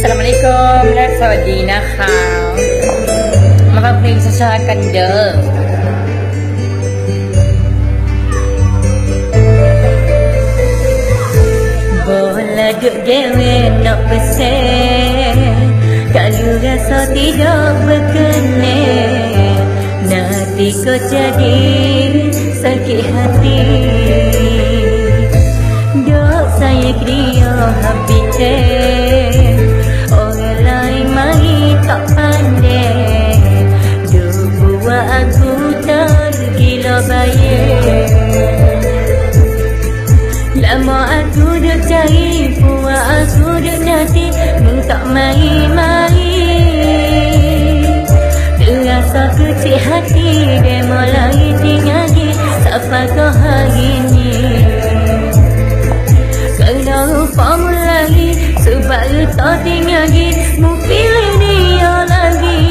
สลามอะลัยกุมและสวัสดีนะคะมาฟังเพลงช้าๆกันเด้อBola duk dewe nak pesan kalau rasa tidak berkena nanti kau jadi sakit hati dok saya kira habis orang lain mari tak pandai duk buat aku tergila bayar lama aku duk cari puak aku duk nanti tak main-main terasa kecil hati dia mulai tinggal di siapa kau hari ni kerana rupamu lagi sebab tak tinggal di mu pilih dia lagi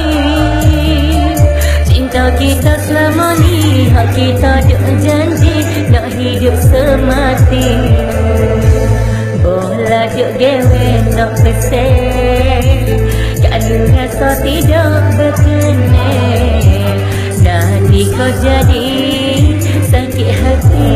cinta kita selama ni hak kita duk janji nak hidup semati bola duk dewe nak pesan kalau rasa tidak berkena nanti kau jadi sakit hati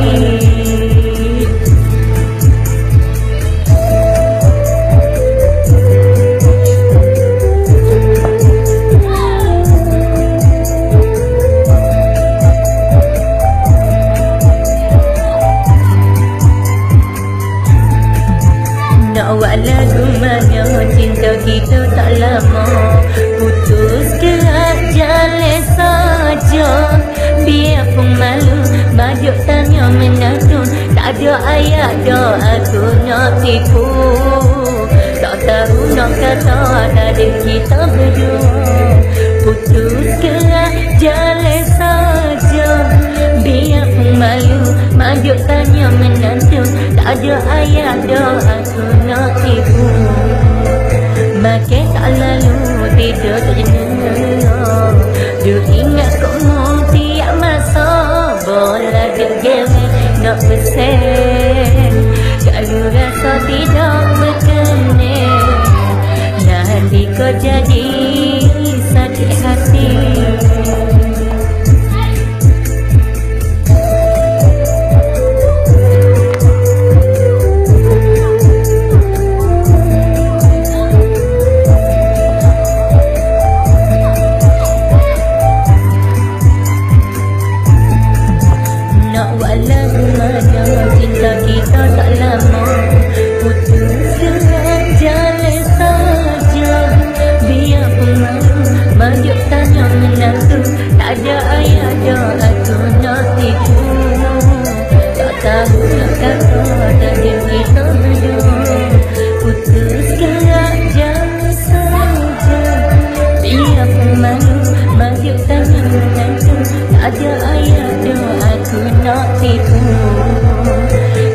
awak lagu mana cinta kita tak lama putus gerak jalan saja biarpun malu bajuk tanya menantu tak ada ayat dah aku nak tipu tak tahu nak kata tadi kita berdua putus gerak jalan saja biarpun malu bajuk tanya menantu tak ada ayat dah aku nak tipu makin tak lalu tidur terjenuh duk ingat kamu tiap masa bola duk dewe nak pesan kalau rasa tidak berkena nanti kau jadi sakit hati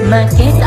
makin